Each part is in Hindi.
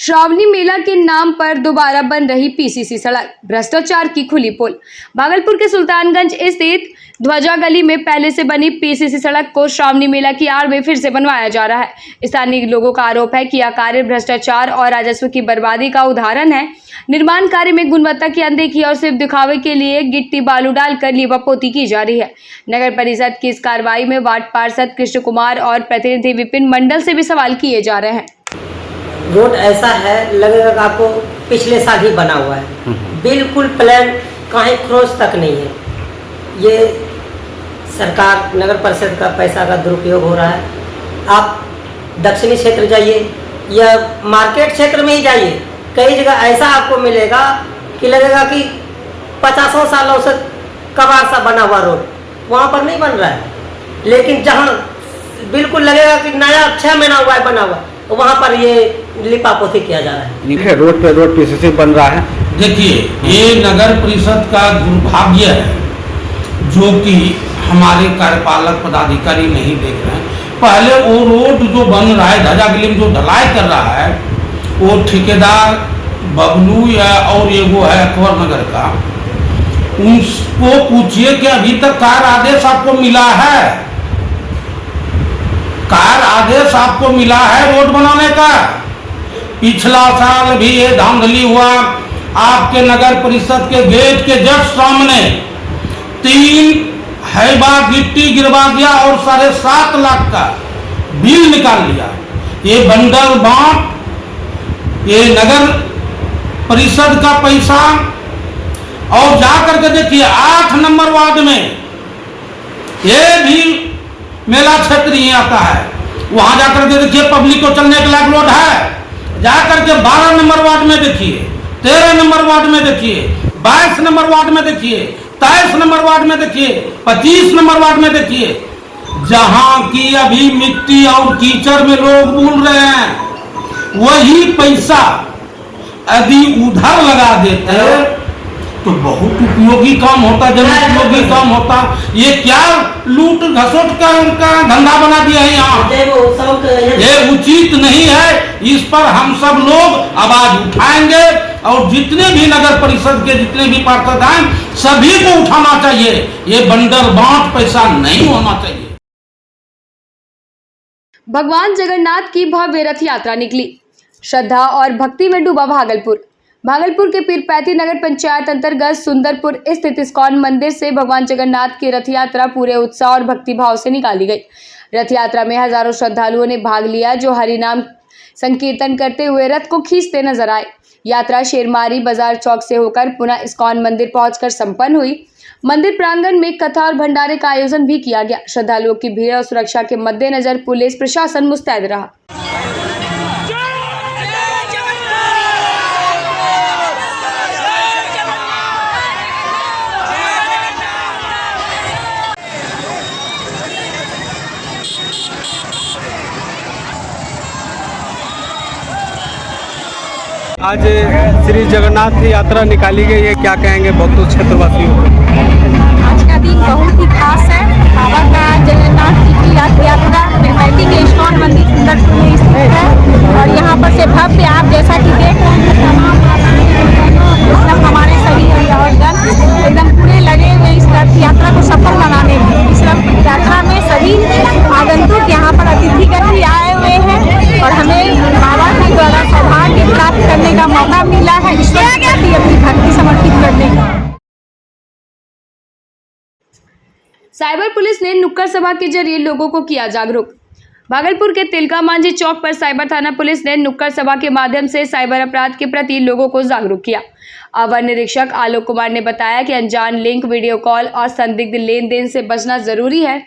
श्रावणी मेला के नाम पर दोबारा बन रही पीसीसी सड़क, भ्रष्टाचार की खुली पोल। भागलपुर के सुल्तानगंज स्थित ध्वजा गली में पहले से बनी पीसीसी सड़क को श्रावणी मेला की आड़ में फिर से बनवाया जा रहा है। स्थानीय लोगों का आरोप है कि यह कार्य भ्रष्टाचार और राजस्व की बर्बादी का उदाहरण है। निर्माण कार्य में गुणवत्ता की अनदेखी और सिर्फ दिखावे के लिए गिट्टी बालू डालकर लीपापोती की जा रही है। नगर परिषद की इस कार्रवाई में वार्ड पार्षद कृष्ण कुमार और प्रतिनिधि विपिन मंडल से भी सवाल किए जा रहे हैं। रोड ऐसा है, लगेगा कि आपको पिछले साल ही बना हुआ है, बिल्कुल प्लान, कहीं क्रॉस तक नहीं है। ये सरकार नगर परिषद का पैसा का दुरुपयोग हो रहा है। आप दक्षिणी क्षेत्र जाइए या मार्केट क्षेत्र में ही जाइए, कई जगह ऐसा आपको मिलेगा कि लगेगा कि 50 सालों से कबाड़ सा बना हुआ रोड वहाँ पर नहीं बन रहा है। लेकिन जहाँ बिल्कुल लगेगा कि नया 6 महीना हुआ है बना हुआ, तो वहाँ पर ये लिपापोती किया जा रहा है। रोड पे रोड पीसीसी बन रहा है। देखिए, ये नगर परिषद का दुर्भाग्य है जो कि हमारे कार्यपालक पदाधिकारी नहीं देख रहे हैं। पहले वो रोड जो बन रहा है, ध्वजा गली में जो ढलाई कर रहा है, वो ठेकेदार बबलू या और ये वो है अकबर नगर का, उनको पूछिए कि अभी तक कार्य आदेश आपको मिला है? कार्य आदेश आपको मिला है रोड बनाने का? पिछला साल भी ये धांधली हुआ, आपके नगर परिषद के गेट के जस्ट सामने 3 हैबा गिट्टी गिरवा दिया और 7.5 लाख का बिल निकाल लिया। ये बंडल बांट, ये नगर परिषद का पैसा। और जाकर के देखिए 8 नंबर वार्ड में, ये भी मेला क्षेत्र ही आता है, वहां जाकर के देखिए पब्लिक को चलने के लायक रोड है। जाकर के 12 नंबर वार्ड में देखिए, 13 नंबर वार्ड में देखिए, 22 नंबर वार्ड में देखिए, 23 नंबर वार्ड में देखिए, 25 नंबर वार्ड में देखिए, जहां की अभी मिट्टी और कीचड़ में लोग बोल रहे हैं, वही पैसा यदि उधर लगा देते तो बहुत उपयोगी काम होता, जन उपयोगी काम होता। ये क्या लूट घसोट का उनका धंधा बना दिया है यहाँ, ये उचित नहीं है। इस पर हम सब लोग आवाज उठाएंगे और जितने भी नगर परिषद के जितने भी पार्षद हैं सभी को उठाना चाहिए। ये बंडल बांट पैसा नहीं होना चाहिए। भगवान जगन्नाथ की भव्य रथ यात्रा निकली, श्रद्धा और भक्ति में डूबा भागलपुर। भागलपुर के पीरपैंती नगर पंचायत अंतर्गत सुंदरपुर स्थित इस्कॉन मंदिर से भगवान जगन्नाथ की रथ यात्रा पूरे उत्साह और भक्ति भाव से निकाली गई। रथ यात्रा में हजारों श्रद्धालुओं ने भाग लिया, जो हरिनाम संकीर्तन करते हुए रथ को खींचते नजर आए। यात्रा शेरमारी बाजार चौक से होकर पुनः इस्कॉन मंदिर पहुंचकर संपन्न हुई। मंदिर प्रांगण में कथा और भंडारे का आयोजन भी किया गया। श्रद्धालुओं की भीड़ और सुरक्षा के मद्देनजर पुलिस प्रशासन मुस्तैद रहा। आज श्री जगन्नाथ की यात्रा निकाली गई है, क्या कहेंगे भक्तों क्षेत्रवासियों को? आज का दिन बहुत ही खास है। बाबा का जगन्नाथ जी की रथ यात्रा पीरपैंती के इस्कॉन मंदिर सुंदरपुर में स्थित है और यहाँ पर से भव्य, आप जैसा कि देख रहे हैं, तमाम मतलब हमारे सभी अभिभावकगण एकदम पूरे लगे हुए इस रथ यात्रा को सफल बनाने में। इस रथ यात्रा में सभी आगंतुक यहाँ पर अतिथिगण भी आए हुए हैं और हमें बाबा के द्वारा सौभाग्य प्राप्त करने का मौका मिला है, ईश्वर के प्रति अपनी भक्ति समर्पित करने का। साइबर पुलिस ने नुक्कड़ सभा के जरिए लोगों को किया जागरूक। भागलपुर के तिलका मांझी चौक पर साइबर थाना पुलिस ने नुक्कड़ सभा के माध्यम से साइबर अपराध के प्रति लोगों को जागरूक किया। अवर निरीक्षक आलोक कुमार ने बताया कि अनजान लिंक, वीडियो कॉल और संदिग्ध लेन देन से बचना जरूरी है।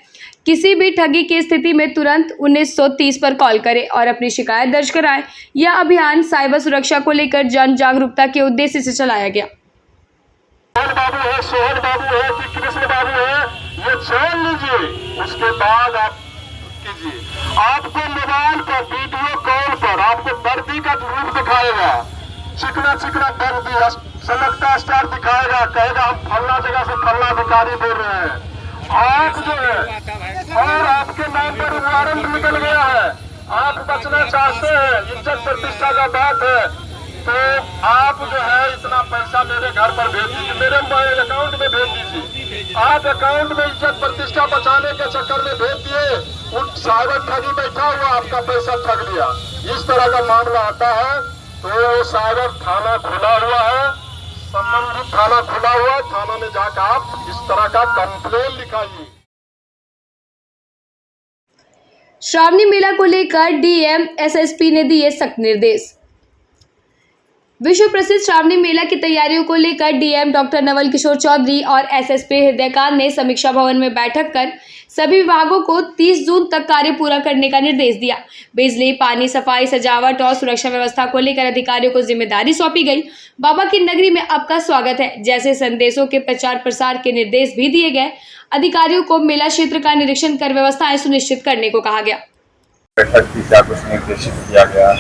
किसी भी ठगी की स्थिति में तुरंत 1930 पर कॉल करें और अपनी शिकायत दर्ज कराएं। यह अभियान साइबर सुरक्षा को लेकर जन जागरूकता के उद्देश्य से चलाया गया। बाबू है, सोहन बाबू है कि कृष्ण बाबू है, ये जान लीजिए, उसके बाद आप कीजिए। आपको मोबाइल पर वीडियो कॉल पर आपको दर्दी का रूप दिखाएगा, चिकना चिकना दर्दी सलगता स्टार दिखाएगा, कहेगा हम फलना जगह से फलना अधिकारी बोल रहे हैं। आप जो है और आपके नाम पर वारंट निकल गया है, आप बचना चाहते हैं, इज्जत प्रतिष्ठा का बात है, तो आप जो है इतना पैसा मेरे घर पर भेज दीजिए, मेरे मोबाइल अकाउंट में भेज दीजिए। आप अकाउंट में इज्जत प्रतिष्ठा बचाने के चक्कर में भेज दिए, उन साइबर ठगी बैठा हुआ आपका पैसा ठग लिया, इस तरह का मामला आता है तो साइबर थाना खुला हुआ है, संबंधित थाना खुला हुआ है, थाना में जाकर आप इस तरह का कंप्लेन लिखाइए। श्रावणी मेला को लेकर डीएम एसएसपी ने दिए सख्त निर्देश। विश्व प्रसिद्ध श्रावणी मेला की तैयारियों को लेकर डीएम डॉक्टर नवल किशोर चौधरी और एसएसपी हृदयकांत ने समीक्षा भवन में बैठक कर सभी विभागों को 30 जून तक कार्य पूरा करने का निर्देश दिया। बिजली, पानी, सफाई, सजावट और सुरक्षा व्यवस्था को लेकर अधिकारियों को जिम्मेदारी सौंपी गई। बाबा की नगरी में आपका स्वागत है जैसे संदेशों के प्रचार प्रसार के निर्देश भी दिए गए। अधिकारियों को मेला क्षेत्र का निरीक्षण कर व्यवस्थाएं सुनिश्चित करने को कहा गया। बैठक की क्या कुछ निर्देशित किया गया है।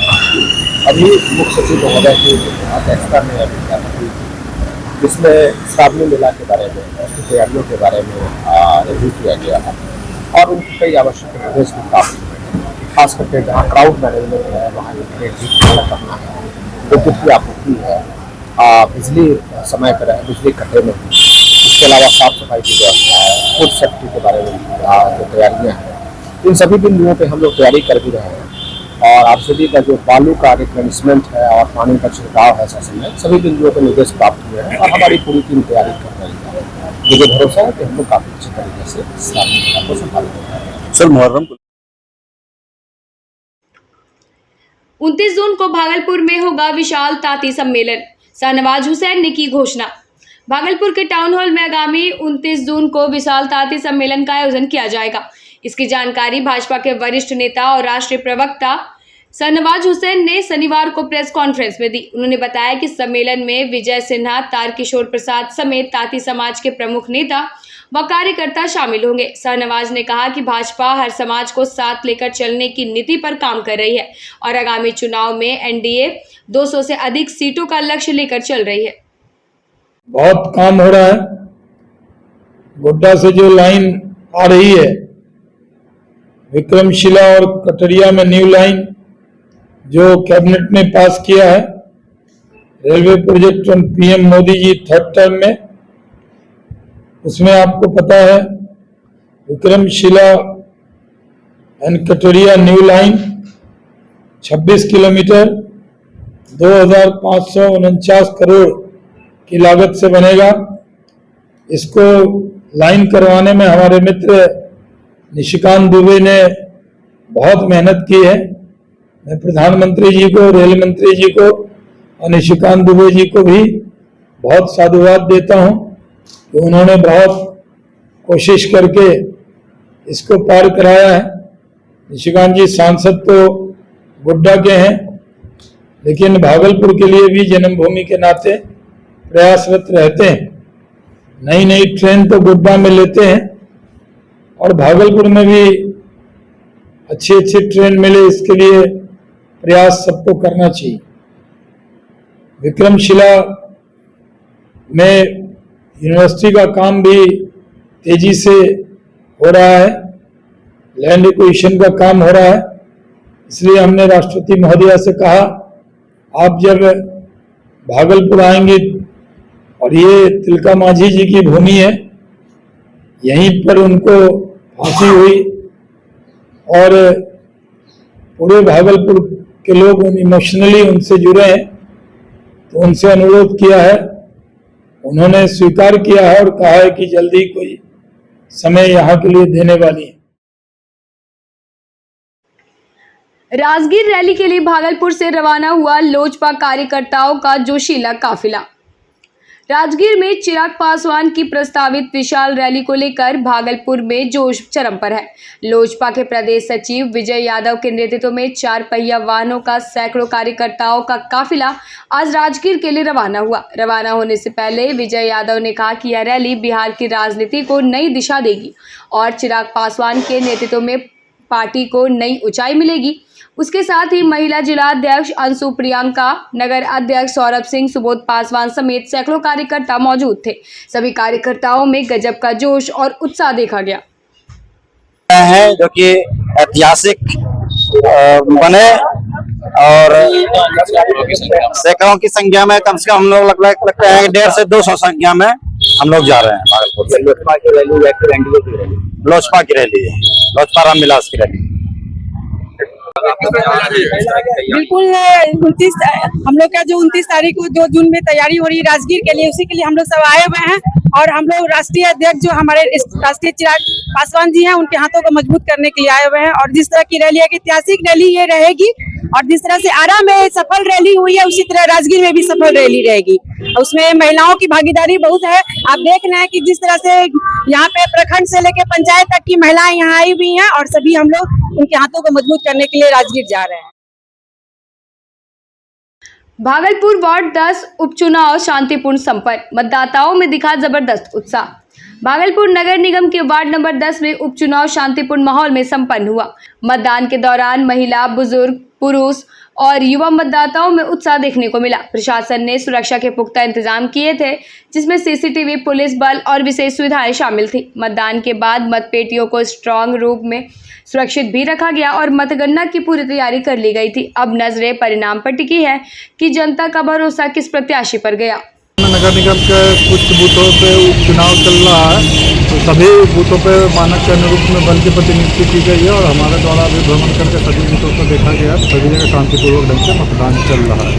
अभी मुख्य सचिव महोदय की अध्यक्षता में अभी क्या जिसमें श्रावणी मेला के बारे में, उसकी तैयारियों के बारे में रिव्यू किया गया है और उनकी कई आवश्यक निर्देश भी प्राप्त हुए। खास करके जहाँ क्राउड मैनेजमेंट है वहाँ करना है, विद्युत की आपूर्ति है, बिजली समय पर है, बिजली कटे में भी, इसके अलावा साफ सफाई की व्यवस्था है, फूड सेफ्टी के बारे में जो तैयारियाँ हैं, इन सभी बिंदुओं पे हम लोग तैयारी कर भी रहे हैं। और आप सभी का जो बालू का रिप्लेनिशमेंट है और पानी का छिड़काव है शासन में, सभी बिंदुओं पर निर्देश प्राप्त हुए हैं और हमारी पूरी टीम तैयारी कर रही है। मुझे भरोसा है कि हम लोग काफी अच्छे तरीके से श्रावणी मेला को संभाल रहे हैं। सर, मुहर्रम 29 जून को भागलपुर में होगा विशाल तांती सम्मेलन, शाहनवाज हुसैन ने की घोषणा। भागलपुर के टाउन हॉल में आगामी 29 जून को विशाल तांती सम्मेलन का आयोजन किया जाएगा। इसकी जानकारी भाजपा के वरिष्ठ नेता और राष्ट्रीय प्रवक्ता शाहनवाज हुसैन ने शनिवार को प्रेस कॉन्फ्रेंस में दी। उन्होंने बताया कि सम्मेलन में विजय सिन्हा, तारकिशोर प्रसाद समेत तांती समाज के प्रमुख नेता व कार्यकर्ता शामिल होंगे। शाहनवाज ने कहा कि भाजपा हर समाज को साथ लेकर चलने की नीति पर काम कर रही है और आगामी चुनाव में एनडीए 200 से अधिक सीटों का लक्ष्य लेकर चल रही है। बहुत काम हो रहा है। गोड्डा से जो लाइन आ रही है, विक्रमशिला और कटरिया में न्यू लाइन जो कैबिनेट ने पास किया है, railway project PM Modi ji 3rd term में, उसमें आपको पता है Vikramshila and Katariya new line 26 kilometre 2549 crore की लागत से बनेगा। इसको लाइन करवाने में हमारे मित्र निशिकांत दुबे ने बहुत मेहनत की है। मैं प्रधानमंत्री जी को, रेल मंत्री जी को और निशिकांत दुबे जी को भी बहुत साधुवाद देता हूं कि उन्होंने बहुत कोशिश करके इसको पार कराया है। निशिकांत जी सांसद तो गोड्डा के हैं, लेकिन भागलपुर के लिए भी जन्मभूमि के नाते प्रयासरत रहते हैं। नई नई ट्रेन तो गोड्डा में लेते हैं और भागलपुर में भी अच्छी अच्छी ट्रेन मिले, इसके लिए प्रयास सबको करना चाहिए। विक्रमशिला में यूनिवर्सिटी का काम भी तेजी से हो रहा है, लैंड एक्विजिशन का काम हो रहा है। इसलिए हमने राष्ट्रपति महोदया से कहा, आप जब भागलपुर आएंगे और ये तिलका मांझी जी की भूमि है, यहीं पर उनको फांसी हुई और पूरे भागलपुर के लोग इमोशनली उनसे जुड़े हैं, तो उनसे अनुरोध किया है, उन्होंने स्वीकार किया है और कहा है कि जल्दी कोई समय यहाँ के लिए देने वाली है। राजगीर रैली के लिए भागलपुर से रवाना हुआ लोजपा कार्यकर्ताओं का जोशीला काफिला। राजगीर में चिराग पासवान की प्रस्तावित विशाल रैली को लेकर भागलपुर में जोश चरम पर है। लोजपा के प्रदेश सचिव विजय यादव के नेतृत्व में 4 पहिया वाहनों का सैकड़ों कार्यकर्ताओं का काफिला आज राजगीर के लिए रवाना हुआ। रवाना होने से पहले विजय यादव ने कहा कि यह रैली बिहार की राजनीति को नई दिशा देगी और चिराग पासवान के नेतृत्व में पार्टी को नई ऊंचाई मिलेगी। उसके साथ ही महिला जिला अध्यक्ष अंशु प्रियंका, नगर अध्यक्ष सौरभ सिंह, सुबोध पासवान समेत सैकड़ों कार्यकर्ता मौजूद थे। सभी कार्यकर्ताओं में गजब का जोश और उत्साह देखा गया है, जो कि ऐतिहासिक बने और सैकड़ों की संख्या में कम से कम हम लोग लगता है 150 से 200 संख्या में हम लोग जा रहे हैं भागलपुर। लोजपा की रैली या फिर एनडीए की रैली? लोजपा की रैली है, लोजपा रामविलास की रैली। बिल्कुल 29 हम लोग का जो 29 तारीख को 2 जून में तैयारी हो रही है राजगीर के लिए, उसी के लिए हम लोग सब आए हुए हैं। और हम लोग राष्ट्रीय अध्यक्ष जो हमारे राष्ट्रीय चिराग पासवान जी हैं, उनके हाथों को मजबूत करने के लिए आए हुए हैं। और जिस तरह की रैली है, ऐतिहासिक रैली ये रहेगी, और जिस तरह से आरा में सफल रैली हुई है, उसी तरह राजगीर में भी सफल रैली रहेगी। उसमें महिलाओं की भागीदारी बहुत है। आप देख रहे हैं कि जिस तरह से यहाँ पे प्रखंड से लेकर पंचायत तक की महिलाएं यहाँ आई हुई हैं, और सभी हम लोग उनके हाथों को मजबूत करने के लिए राजगीर जा रहे हैं। भागलपुर वार्ड 10 उपचुनाव शांतिपूर्ण संपन्न, मतदाताओं में दिखा जबरदस्त उत्साह। भागलपुर नगर निगम के वार्ड नंबर 10 में उपचुनाव शांतिपूर्ण माहौल में संपन्न हुआ। मतदान के दौरान महिला, बुजुर्ग, पुरुष और युवा मतदाताओं में उत्साह देखने को मिला। प्रशासन ने सुरक्षा के पुख्ता इंतजाम किए थे, जिसमें सीसीटीवी, पुलिस बल और विशेष सुविधाएं शामिल थी। मतदान के बाद मतपेटियों को स्ट्रांग रूप में सुरक्षित भी रखा गया और मतगणना की पूरी तैयारी कर ली गई थी। अब नजरें परिणाम पर टिकी है कि जनता का भरोसा किस प्रत्याशी पर गया। नगर निगम के कुछ बूथों पे उपचुनाव चल रहा है, तो सभी बूथों पे मानक के अनुरूप में बल की प्रतिनियुक्ति की गई है और हमारे द्वारा भी भ्रमण करके सभी बूथों को देखा गया है। सभी जगह शांतिपूर्वक ढंग से मतदान चल रहा है।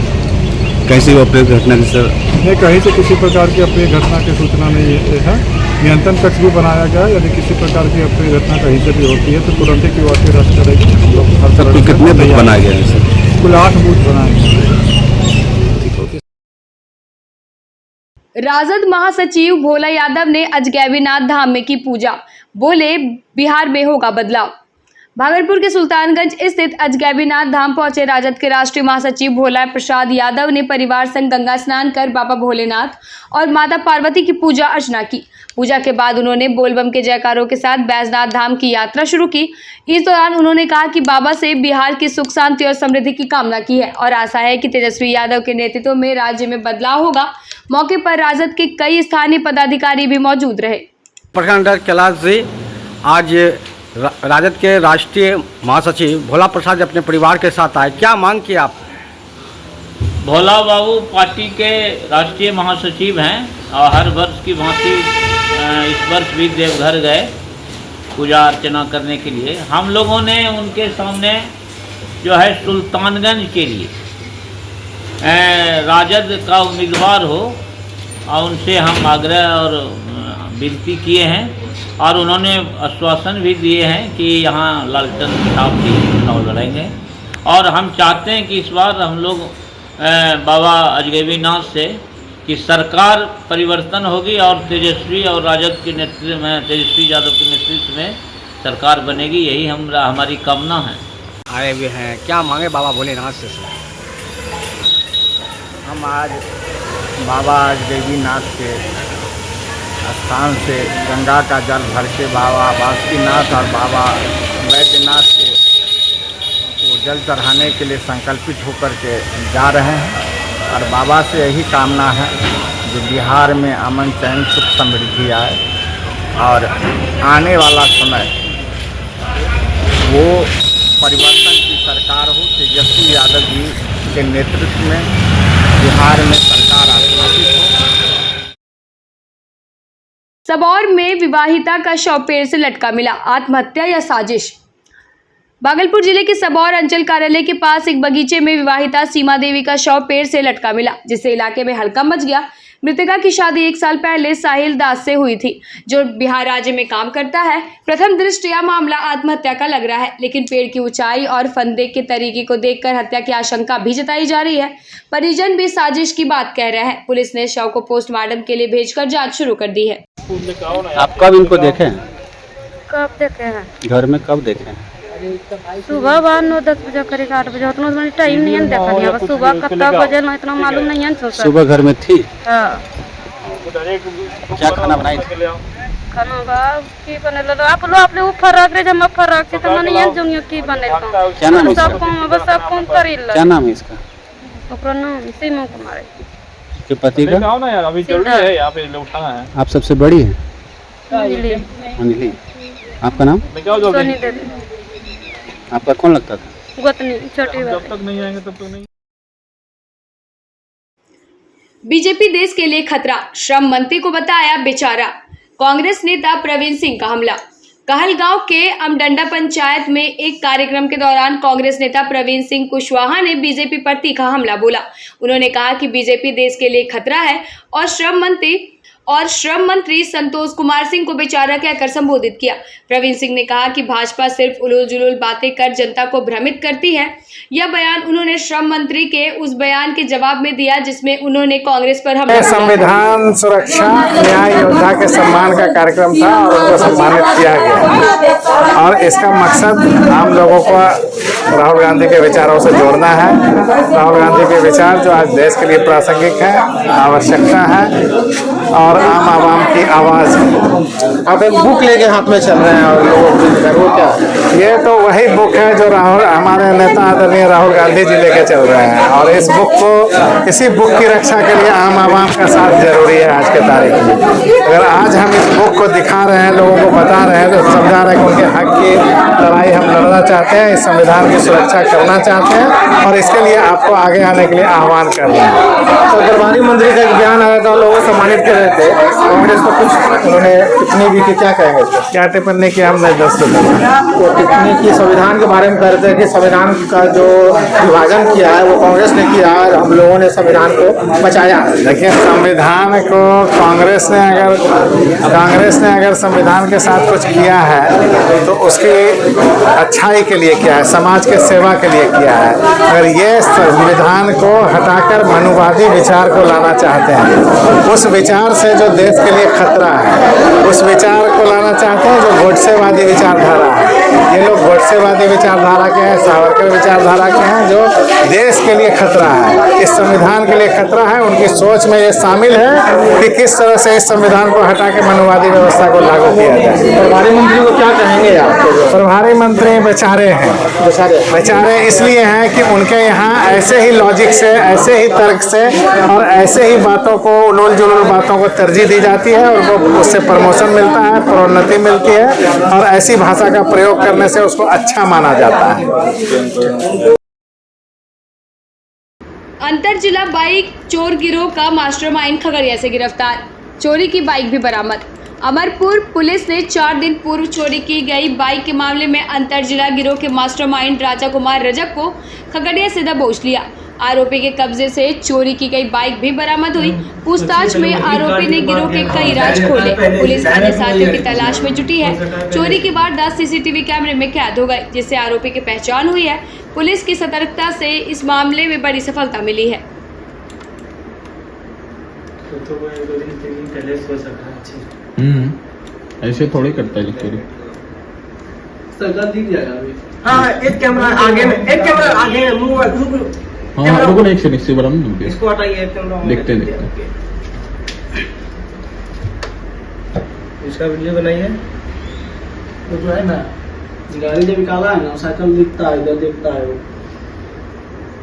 कैसी अप्रिय घटना की सर? नहीं, कहीं से किसी प्रकार की अप्रिय घटना की सूचना नहीं है। नियंत्रण कक्ष भी बनाया गया है। यदि किसी प्रकार की अप्रिय घटना कहीं से भी होती है तो तुरंत ही क्यूआरटी रद्द करेगी। हम लोग हर तरह कितने बूथ बनाए गए हैं सर? कुल 8 बूथ बनाए गए। राजद महासचिव भोला यादव ने अजगैबीनाथ धाम में की पूजा, बोले बिहार में होगा बदलाव। भागलपुर के सुल्तानगंज स्थित अजगैबीनाथ धाम पहुंचे राजद के राष्ट्रीय महासचिव भोला प्रसाद यादव ने परिवार संग गंगा स्नान कर बाबा भोलेनाथ और माता पार्वती की पूजा अर्चना की। पूजा के बाद उन्होंने बोलबम के जयकारों के साथ बैजनाथ धाम की यात्रा शुरू की। इस दौरान उन्होंने कहा कि बाबा से बिहार की सुख, शांति और समृद्धि की कामना की है और आशा है कि तेजस्वी यादव के नेतृत्व में राज्य में बदलाव होगा। मौके पर राजद के कई स्थानीय पदाधिकारी भी मौजूद रहे। प्रखंड कैलाश जी, आज राजद के राष्ट्रीय महासचिव भोला प्रसाद अपने परिवार के साथ आए, क्या मांग की आप? भोला बाबू पार्टी के राष्ट्रीय महासचिव हैं और हर वर्ष की भांति इस वर्ष भी देवघर गए पूजा अर्चना करने के लिए। हम लोगों ने उनके सामने जो है सुल्तानगंज के लिए राजद का उम्मीदवार हो और उनसे हम आग्रह और विनती किए हैं और उन्होंने आश्वासन भी दिए हैं कि यहाँ लालटन साहब की चुनाव लड़ेंगे। और हम चाहते हैं कि इस बार हम लोग बाबा अजगैबीनाथ से कि सरकार परिवर्तन होगी और तेजस्वी और राजद के नेतृत्व में, तेजस्वी यादव के नेतृत्व में सरकार बनेगी, यही हमारी कामना है। आए हुए हैं, क्या मांगे बाबा भोलेनाथ से? हम आज बाबा अजगैबीनाथ के स्थान से गंगा का जल भर के बाबा बासुकीनाथ और बाबा वैद्यनाथ के वो जल चढ़ाने के लिए संकल्पित होकर के जा रहे हैं और बाबा से यही कामना है जो बिहार में अमन, चैन, सुख, समृद्धि आए और आने वाला समय वो परिवर्तन की सरकार हो। तेजस्वी यादव जी के नेतृत्व में बिहार में सरकार स्थापित हो। सबौर में विवाहिता का शव पेड़ से लटका मिला, आत्महत्या या साजिश। भागलपुर जिले के सबौर अंचल कार्यालय के पास एक बगीचे में विवाहिता सीमा देवी का शव पेड़ से लटका मिला, जिससे इलाके में हड़कंप मच गया। मृतका की शादी 1 साल पहले साहिल दास से हुई थी, जो बिहार राज्य में काम करता है। प्रथम दृष्टया मामला आत्महत्या का लग रहा है, लेकिन पेड़ की ऊंचाई और फंदे के तरीके को देखकर हत्या की आशंका भी जताई जा रही है। परिजन भी साजिश की बात कह रहे हैं। पुलिस ने शव को पोस्टमार्टम के लिए भेजकर जांच शुरू कर दी है। आप कब इनको देखे हैं? कब देखे हैं? घर में कब देखे हैं? सुबह 9-10 बजे करीब 8 बजे, उतना टाइम नहीं देखा। बस सुबह कितना बजे ना इतना मालूम नहीं है। सुबह घर में थी? हाँ। क्या खाना बनाई थी? खाना की बने आप लोग फर्क रे जब फर्क से तो नहीं है जो की बने। क्या नाम है? सब काम बस सब काम करी ले। क्या नाम है इसका? ओकरा नाम सीमा कुमार। के पति का? ना यार, अभी जरूरी है यहाँ पे उठाना है। आप सबसे बड़ी है? अंजलि। अंजलि। आपका नाम? सोनी देवी। आपका कौन लगता था? गोतनी छोटी जब तक नहीं आएंगे तब तक नहीं। बीजेपी देश के लिए खतरा, श्रम मंत्री को बताया बेचारा। कांग्रेस नेता प्रवीण सिंह का हमला। कहलगांव के अमडंडा पंचायत में एक कार्यक्रम के दौरान कांग्रेस नेता प्रवीण सिंह कुशवाहा ने बीजेपी पर तीखा हमला बोला। उन्होंने कहा कि बीजेपी देश के लिए खतरा है और श्रम मंत्री संतोष कुमार सिंह को बेचारा कहकर संबोधित किया। प्रवीण सिंह ने कहा कि भाजपा सिर्फ उलूल जुलूल बातें कर जनता को भ्रमित करती है। यह बयान उन्होंने श्रम मंत्री के उस बयान के जवाब में दिया जिसमें उन्होंने कांग्रेस पर हमला किया। संविधान सुरक्षा न्याय योद्धा के सम्मान का कार्यक्रम था और उनको सम्मानित किया गया और इसका मकसद आम लोगों को राहुल गांधी के विचारों से जोड़ना है। राहुल गांधी के विचार जो आज देश के लिए प्रासंगिक है, आवश्यकता है और आम आवाम की आवाज़ है। आप एक बुक लेके हाथ में चल रहे हैं और लोगों को वो क्या, ये तो वही बुक है जो हमारे नेता आदरणीय राहुल गांधी जी लेके चल रहे हैं और इस बुक को, इसी बुक की रक्षा के लिए आम आवाम का साथ जरूरी है आज के तारीख में। अगर आज हम इस बुक को दिखा रहे हैं, लोगों को बता रहे हैं, तो समझा रहे हैं कि उनके हक की लड़ाई हम लड़ना चाहते हैं, इस संविधान की सुरक्षा करना चाहते हैं और इसके लिए आपको आगे आने के लिए आह्वान कर रहे हैं। तो प्रभारी मंत्री का बयान आया था, लोगों को सम्मानित कर रहे थे, कांग्रेस को कुछ उन्होंने टिप्पणी भी की, क्या कहेंगे? क्या टिप्पणी की हमने 10 वो टिप्पणी की संविधान के बारे में करते हैं कि संविधान का जो विभाजन किया है वो कांग्रेस ने किया है और हम लोगों ने संविधान को बचाया। देखिए, संविधान को कांग्रेस ने अगर संविधान के साथ कुछ किया है तो उसकी अच्छाई के लिए किया है, समाज के सेवा के लिए किया है। अगर ये संविधान को हटाकर मनुवादी विचार को लाना चाहते हैं, उस विचार से जो देश के लिए खतरा है, उस विचार को लाना चाहते हैं जो गोडसेवादी विचारधारा है। ये लोग गोडसेवादी विचारधारा के हैं, सावरकर विचारधारा के हैं, जो देश के लिए खतरा है, इस संविधान के लिए खतरा है। उनकी सोच में ये शामिल है कि किस तरह से इस संविधान को हटा के मनुवादी व्यवस्था को लागू किया जाए। प्रभारी मंत्री को क्या कहेंगे आप? प्रभारी मंत्री बेचारे हैं। बेचारे इसलिए हैं कि उनके यहाँ ऐसे ही लॉजिक से, ऐसे ही तर्क से और ऐसे ही बातों को, उलूल जुलूल बातों को तरजीह दी जाती है और वो उससे प्रमोशन मिलता है, प्रोन्नति मिलती है और ऐसी भाषा का प्रयोग करने से उसको अच्छा माना जाता है। अंतर जिला बाइक चोर गिरोह का मास्टरमाइंड खगड़िया से गिरफ्तार, चोरी की बाइक भी बरामद। अमरपुर पुलिस ने 4 दिन पूर्व चोरी की गई बाइक के मामले में अंतर जिला गिरोह के मास्टरमाइंड राजा कुमार रजक को खगड़िया से दबोच लिया। आरोपी के कब्जे से चोरी की गई बाइक भी बरामद हुई। पूछताछ में आरोपी ने गिरोह के कई राज खोले। पुलिस अन्य साथियों की तलाश में जुटी है। चोरी की वारदात सीसीटीवी कैमरे में कैद हो गई, जिससे आरोपी की पहचान हुई है। पुलिस की सतर्कता से इस मामले में बड़ी सफलता मिली है। ऐसे थोड़ी करता है चोरी। दिख जाएगा अभी। हाँ, एक कैमरा आगे में, एक कैमरा आगे में, मुंह हाँ, रुको ना, एक से निश्चित बराबर इसको हटाइए। देखते हैं। इसका वीडियो बनाइए। तो जो है ना, गाड़ी जब निकाला है ना, साइकिल दिखता है, इधर दिखता है वो।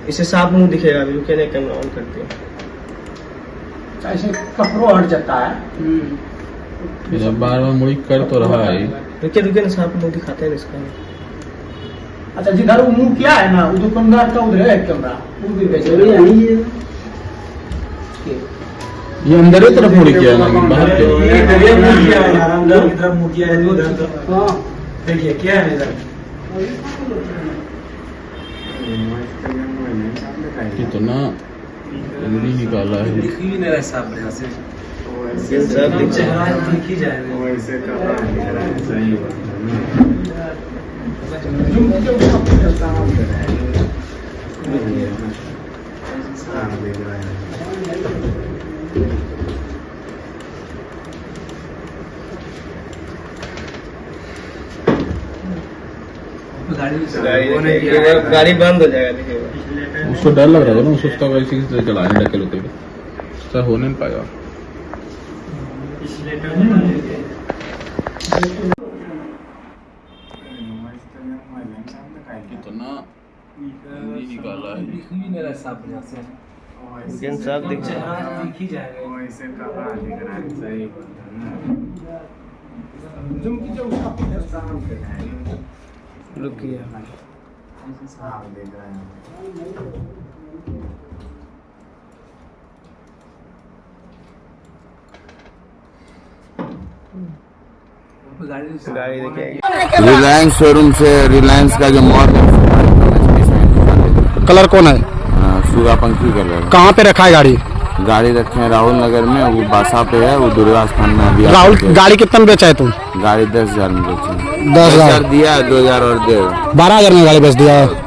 इसे साफ मुंह दिखेगा अभी। रुके नहीं, कैमरा ऑन करते हैं। ऐसे कपड़ों हट जाता है। बार बार मुड़ी कर तो रहा है। रुके ना, साफ मुंह दिखाते हैं इसका। अच्छा, जिधर वो मुंह किया है ना, वो दुकानदार का उधर है कैमरा, वो भी बेच रहे हैं। ये अंदर ही तरफ मुड़ी किया है ना, बाहर किया है यार, अंदर की तरफ मुंह किया है, उधर। हाँ, देखिए क्या है इधर। कितना जल्दी निकाला है। दिख ही नहीं रहा साफ बढ़िया से। दिख ही जाएगा। वैसे कर रहा है, सही बात है। गाड़ी बंद हो जाएगा, देखिएगा। उसको डर लग रहा था ना, सोचता होगा इसी से चलाने ढकेल होते सर, हो नहीं पाएगा। कितना जल्दी निकाला है। दिख ही नहीं रहा साफ बढ़िया से। साफ दिख ही जाएगा। वैसे कर रहा है, सही रुकिए। रिलायंस शोरूम से रिलायंस का जो मॉल है कलर कौन है? सूर्यपंखी कलर। कहाँ पे रखा है गाड़ी? गाड़ी रखे हैं राहुल नगर में, वो बासा पे है, वो दुर्गा स्थान में अभी। राहुल गाड़ी कितना में बेचा है तुम? गाड़ी 10,000 में बेची। 10,000 दिया, 2,000 और दे। 12,000 में गाड़ी बेच दिया है।